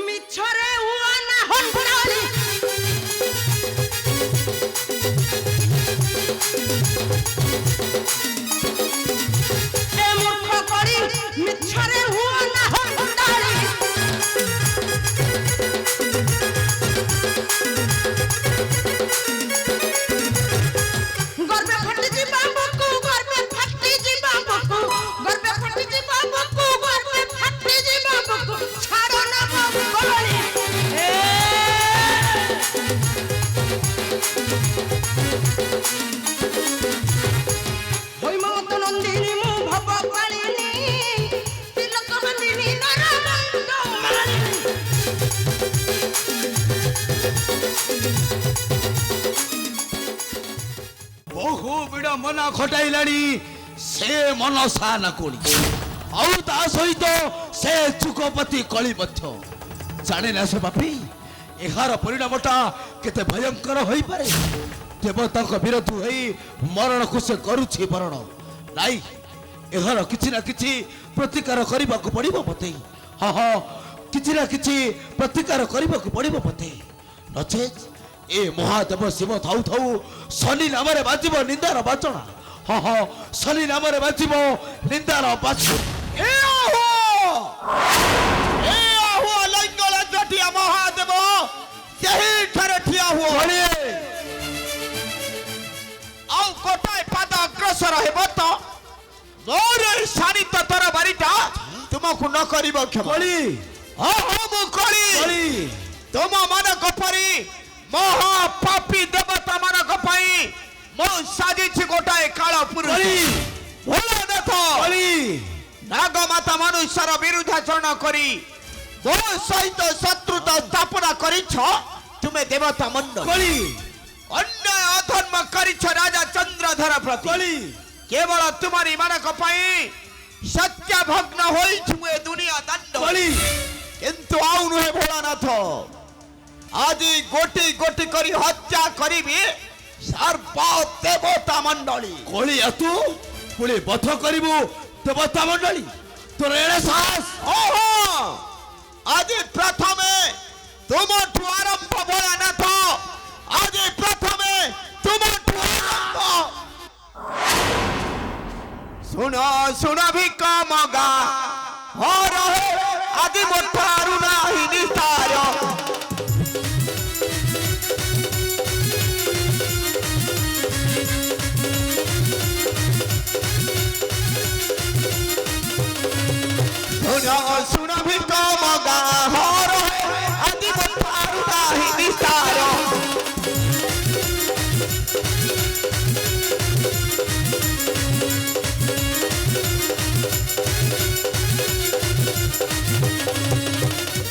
মিছরে উয়ানা হন্ডালি এ মূর্খ করি মিছরে উয়ানা হন্ডালি গর্বে ফাটি ଯିବା বুকু গর্বে ফাটি ଯିବା বুকু গর্বে ফাটি ଯିବା বুকু গর্বে ফাটি ଯିବା বুকু ছাড়ো না বলি এ হই মত নন্দিনী মু ভব পালিনী তিলক বন্দিনী নরমন্দ মালিনী বহু বিড় মন খটাইলানি সে মনসা নকুড়ি ଆଉ ତା ସହିତ ସେ ଯୁଗପତି କଳି ମଧ୍ୟ ଜାଣେ ନା ସେ ବାପି ଏହାର ପରିଣାମଟା କେତେ ଭୟଙ୍କର ହୋଇପାରେ ଦେବତାଙ୍କ ବିରୋଧ ହୋଇ ମରଣକୁ ସେ କରୁଛି ବରଣ ନାଇଁ ଏହାର କିଛି ନା କିଛି ପ୍ରତିକାର କରିବାକୁ ପଡ଼ିବ ମୋତେ ହଁ ହଁ କିଛି ନା କିଛି ପ୍ରତିକାର କରିବାକୁ ପଡ଼ିବ ମୋତେ ନଚେତ୍ ଏ ମହାଦେବ ଶିବ ଥାଉ ଥାଉ ଶନି ନାମରେ ବାଜିବ ନିନ୍ଦାର ବାଚଣା ହଁ ହଁ ଶନି ନାମରେ ବାଜିବ ନିନ୍ଦାର ବାଚଣା ମହାଦେବ ସେହିଠାରେ ଠିଆ ହୁଅ ଆଉ ଗୋଟାଏ ପାଦ ଅଗ୍ରସର ହେବ ତ ମୋର ଶାଣିତ ତର ବାରିଟା ତୁମକୁ ନ କରିବ କ୍ଷମ ମୁଁ କଳି ତୁମ ମାନଙ୍କ ପରି ମହାପାପୀ ଦେବତା ମାନଙ୍କ ପାଇଁ ମୁଁ ସାଜିଛି ଗୋଟାଏ କାଳ ପୁରୁଷ ଭଲ ଦେଖ ନାଗମାତା ମନୁଷ୍ୟର ବିରୁଦ୍ଧାଚରଣ କରି ମୋ ସହିତ ଶତ୍ରୁତା ସ୍ଥାପନା କରିଛ ତୁମେ ଦେବତା ମଣ୍ଡଳୀ ଅନ୍ୟାୟ ଅଧର୍ମ କରିଛ ରାଜା ଚନ୍ଦ୍ରଧର ପ୍ରତି କେବଳ ତୁମରି ମାନଙ୍କ ପାଇଁ ସତ୍ୟ ଭଗ୍ନ ହୋଇଛୁ ଏ ଦୁନିଆ ଦାଣ୍ଡ କିନ୍ତୁ ଆଉ ନୁହେଁ ଭୋଳାନାଥ ଆଜି ଗୋଟି ଗୋଟି କରି ହତ୍ୟା କରିବି ସର୍ବ ଦେବତା ମଣ୍ଡଳୀ କଳି ତୁ ପୁଣି ବଧ କରିବୁ ଦେବତା ମଣ୍ଡଳୀ ତୋର ଏଡ଼େ ସାହସ ଓହୋ ଆଜି ପ୍ରଥମେ ତୁମଠୁ ଆରମ୍ଭ ଭୋଳାନାଥ ଆଜି ପ୍ରଥମେ ତୁମଠୁ ଆରମ୍ଭ ଶୁଣ ଶୁଣ ଭିକ ମଗା ହର ଆଜି ମୋଠାରୁ ନାହିଁ ନିସ୍ତାର ଶୁଣ ଭିକ ମଗା ହର ଆଜି ମୋଠାରୁ ନାହିଁ ନିସ୍ତାର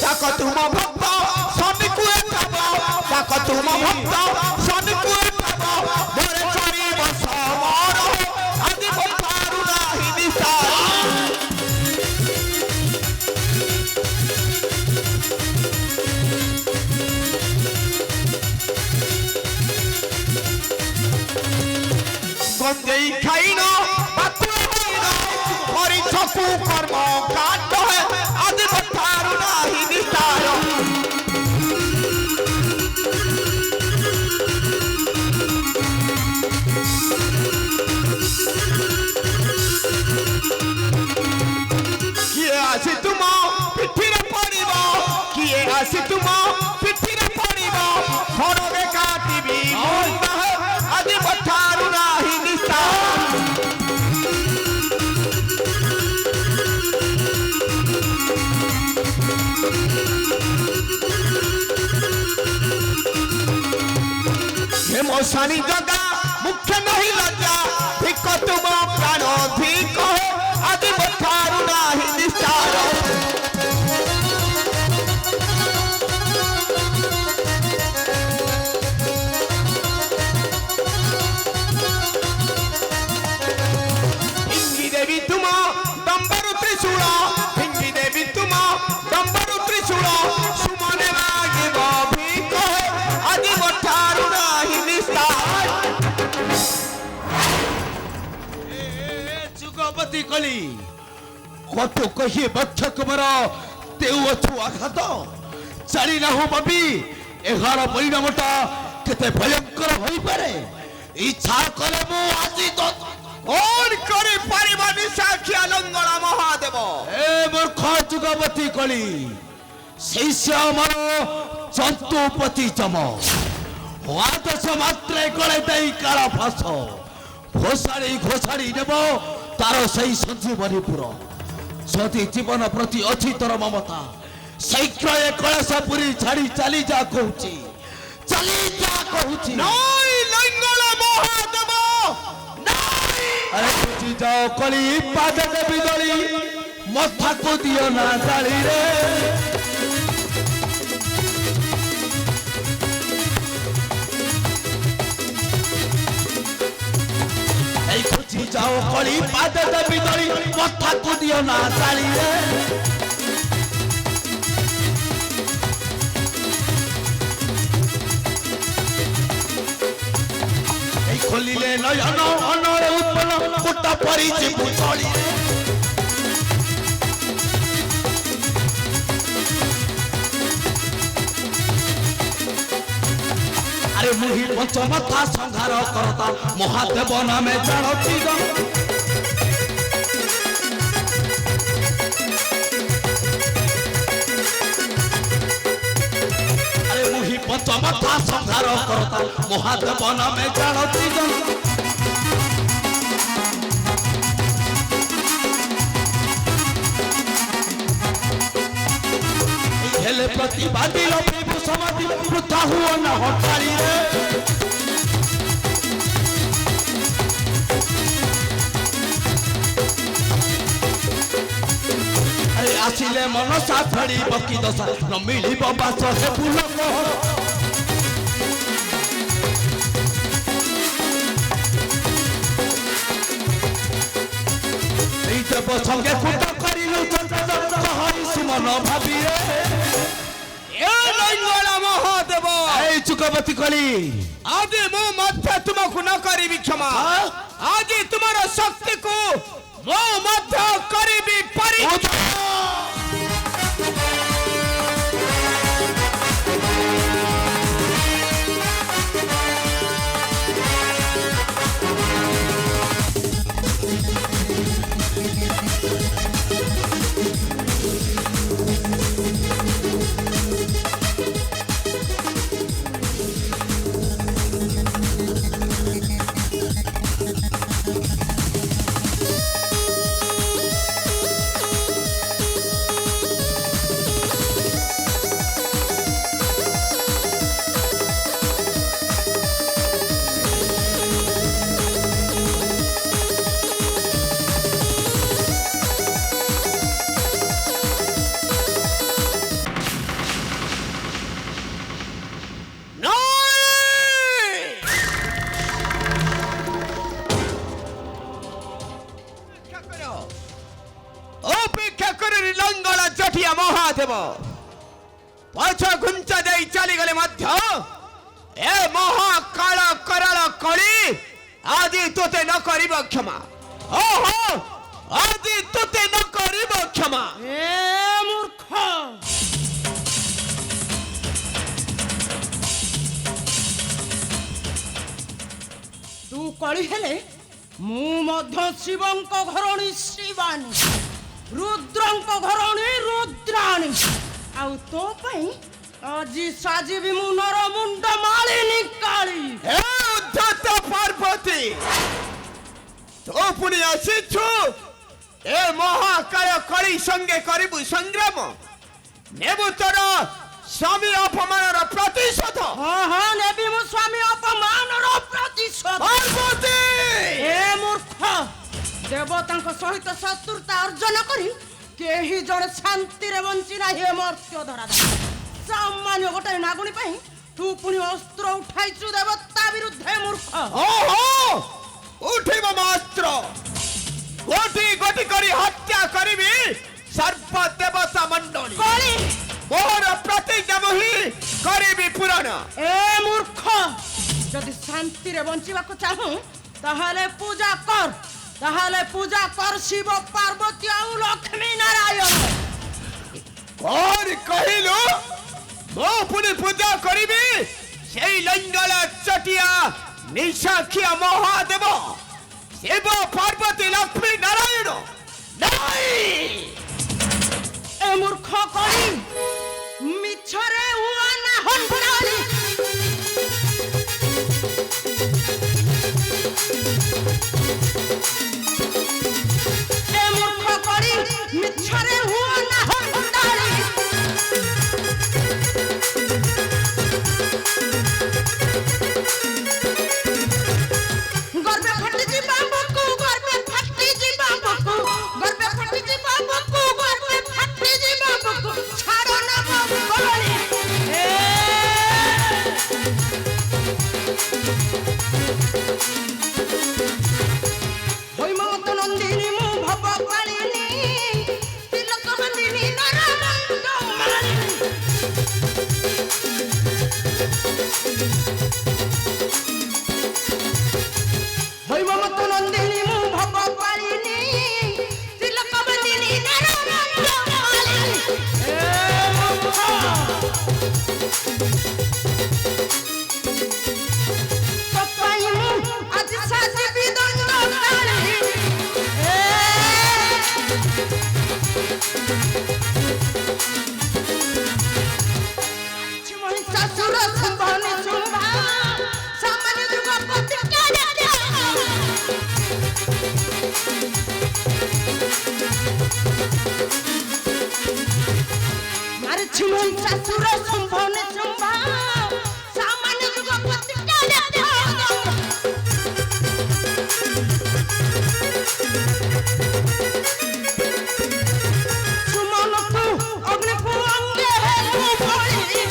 ତାକ ତୁମ ଭକ୍ତ ଶନିକୁ ଏଠାବ ତାକ ତୁମ ଭକ୍ତ ଶନିକୁ ଏଠାବ ମୋର 4 ବର୍ଷ ମୋର ଆଜି ମୋଠାରୁ ନାହିଁ ନିସ୍ତାର গঞ্জেই খাইন মরিছকু কর্ম কাণ্ড আজ কথারু নাহি নিস্তার কিয়ে আসি তুম পিঠিরে পড়িব কিয়ে আসি তুম পিঠিরে পড়িব খড়গে কাটিবি আজ কথারু নাহি নিস্তার মশানি জগা মুখ্য নহি লজ্জা ভিক তুম প্রাণ ভিক আদি মঠারু নাহি নিস্তার হিঙ্গি দেবী তুম দম্বরু ত্রিশূল হিঙ্গি দেবী তুম দম্বরু ত্রিশূল সুমনে মাগিব ভিক আদি মঠারু নাহি নিস্তার ଯୁଗପତି କଳି କଟୁ କହି ବକ୍ଷ କୁମାର ଦେଉଅଛୁ ଆଘାତ জানি না হো বাপি এঘার পরিণামটা কেতে ভয়ঙ্কর হইপারে ইচ্ছা করে মু আজি তো কোন করে পারিবা নিশাখিয়া লঙ্গলা মহাদেব এ মূর্খ যুগবতী কলি শিষ্য আমার জন্তুপতি যম আদর্শ মাত্রে গলে দেই কারা ফাঁস ঘোষাড়ি নেব তার সেই সঞ্জীবনীপুর যদি জীবন প্রতি অছি তোর মমতা শীঘ্র এ কଳସ পুরী ছাড়ি চালি যা কହୁଛି নাই লঙ্গলা মহাদেব আরে বুঝি যাও কলি পাদ দেবী দলি মথাকু দিও না জালি রে এই বুঝি যাও কলি পাদ দেবী দলি মথাকু দিও না জালি রে খোলিলে নয়ন অনরে উৎপন্ন ফুটা পড়িছে পুতলি আরে মুহি পঞ্চমথা সংহার করতা মহাদেব নামে জানতি গম আরে মুহি পঞ্চমথা সংহার করতা মহাদেব নামে জানতি গম হেলে প্রতিবাদী লবিবু সমাধি বৃথা হুও না হঠারি রে আরে আসিলে মনসা ফেড়িব কি দশা ন মিলিব বাস হে পুলক এই দেব সঙ্গে কুট করিলু হরি সুমন ভাবি রে এ লঙ্গলা মহাদেব এই চুকবতী কলি আদি মো মধ্যে তুমକୁ ন କରିବି କ୍ଷମା ଆଜି ତୁମର ଶକ୍ତିକୁ ମୁଁ ମଧ୍ୟ କରିବି ପରୀକ୍ଷା ଲଙ୍ଗଳା ଜଠିଆ ମହାଦେବ ପଛ ଘୁଞ୍ଚା ଦେଇ ଚାଲିଗଲେ ମଧ୍ୟ ଏ ମହାକାଳ କରାଳ କଳି ଆଜି ତୋତେ ନ କରିବ କ୍ଷମା ଓହୋ ଆଜି ତୋତେ ନ କରିବ କ୍ଷମା ଏ ମୂର୍ଖ ତୁ କଳି ହେଲେ ମୁଁ ମଧ୍ୟ ଶିବଙ୍କ ଘରଣୀ ଶିବାନୀ ରୁଦ୍ରଙ୍କ ଘରଣୀ ରୁଦ୍ରାଣୀ ଆଉ ତୋ ପାଇଁ ଆଜି ସାଜିବି ମୁଁ ନର ମୁଣ୍ଡ ମାଳିନୀ କାଳି ହେ ଉଦ୍ଧତ ପାର୍ବତୀ ତୁ ପୁଣି ଆସିଛୁ ଏ ମହାକାଳ କଳି ସଙ୍ଗେ କରିବୁ ସଂଗ୍ରାମ ନେବୁ ତୋର ସ୍ୱାମୀ ଅପମାନର ପ୍ରତିଶୋଧ ହଁ ହଁ ନେବି ମୁଁ ସ୍ୱାମୀ ଅପମାନର ପ୍ରତିଶୋଧ ପାର୍ବତୀ ଏ ମୂର୍ଖ ଦେବତାଙ୍କ ସହିତ ଶତ୍ରୁତା ଅର୍ଜନ କରି କେହି ଜଣେ ଶାନ୍ତିରେ ବଞ୍ଚି ନାହିଁ ଏ ମର୍ତ୍ତ୍ୟ ଧରା ସାମାନ୍ୟ ଗୋଟାଏ ନାଗୁଣୀ ପାଇଁ ତୁ ପୁଣି ଅସ୍ତ୍ର ଉଠାଇଛୁ ଦେବତା ବିରୁଦ୍ଧେ ମୂର୍ଖ ଓହୋ ଉଠିବ ମାତ୍ର ଗୋଟି ଗୋଟି କରି ହତ୍ୟା କରିବି ସର୍ବ ଦେବତା ମଣ୍ଡଳୀ କଳି ମୋର ପ୍ରତିଜ୍ଞା ହିଁ କରିବି ପୂରଣ ଏ ମୂର୍ଖ ଯଦି ଶାନ୍ତିରେ ବଞ୍ଚିବାକୁ ଚାହୁଁ ତାହେଲେ ପୂଜା କର ଶିବ ପାର୍ବତୀ ଆଉ ଲକ୍ଷ୍ମୀ ନାରାୟଣ କଣ କହିଲୁ ମୁଁ ପୁଣି ପୂଜା କରିବି ସେଇ ଲଙ୍ଗଳ ଚଟିଆ ନିଶାଖିଆ ମହାଦେବ ଶିବ ପାର୍ବତୀ ଲକ୍ଷ୍ମୀ ନାରାୟଣ ନାଇଁ। ଏ ମୂର୍ଖ କଳି ମିଛରେ ଉଆନା ହଣ୍ଡାଳି ଏ ମୂର୍ଖ କଳି ମିଛରେ ଉଆନା ହଣ୍ଡାଳି ଗର୍ବେ ଫାଟି ଯିବା ବକୁ ଗର୍ବେ ଫାଟି ଯିବା ବକୁ ଗର୍ବେ ଫାଟି ଯିବା ବକୁ ଗର୍ବେ ଫାଟି ଯିବା ବକୁ ଛାଡ଼ ନା ବଳି হৈମନ୍ତ ନନ୍ଦିନୀ ମୁଁ ଭବ ପାଳିନି ତିଲକ ବନ୍ଦିନୀ ନରମଣ୍ଡ ମାଳିନୀ হৈମନ୍ତ ନନ୍ଦିନୀ ମୁଁ ଭବ ପାଳିନି ତିଲକ ବନ୍ଦିନୀ ନରମଣ୍ଡ ମାଳିନୀ ଏ ମୂର୍ଖ ତପାଇଁ ମୁଁ ଆଜି ସାଜିବି ଦଣ୍ଡକାଳୀ ଶାଶୁର ଶୁଭନି ଶୁଭା ସାମାନ୍ୟ ଯୁଗପତି ମାରିଛି ମୁଁ ଶାଶୁର ଶୁଭନି ଶୁଭା ସାମାନ୍ୟ ଯୁଗପତି ସୁମନକୁ ଅଗ୍ନିକୁ ଅଙ୍ଗେ ଭଳି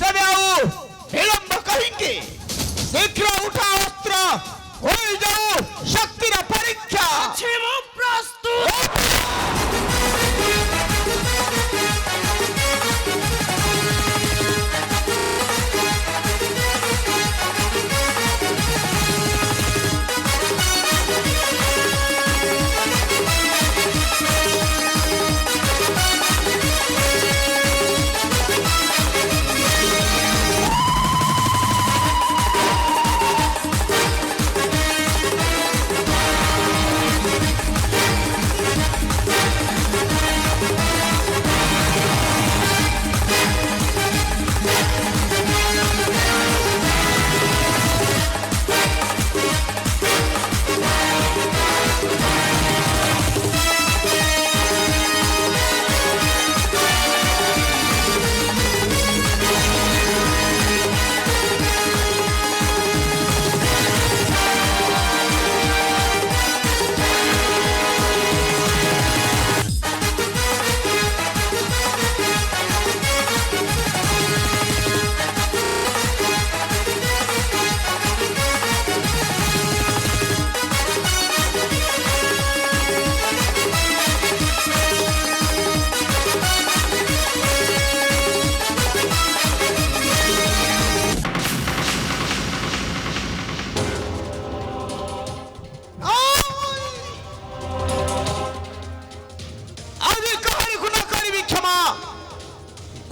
ତେବେ ଆଉ ବିଳମ୍ବ କାହିଁକି? ଶୀଘ୍ର ଉଠା ଅସ୍ତ୍ର ହୋଇଯାଉ ଶକ୍ତିର ପରୀକ୍ଷା। ଅଛି ମୁଁ ପ୍ରସ୍ତୁତ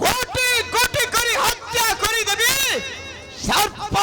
କୋଟି କୋଟି କରି ହତ୍ୟା କରିଦେବି ସର୍ପ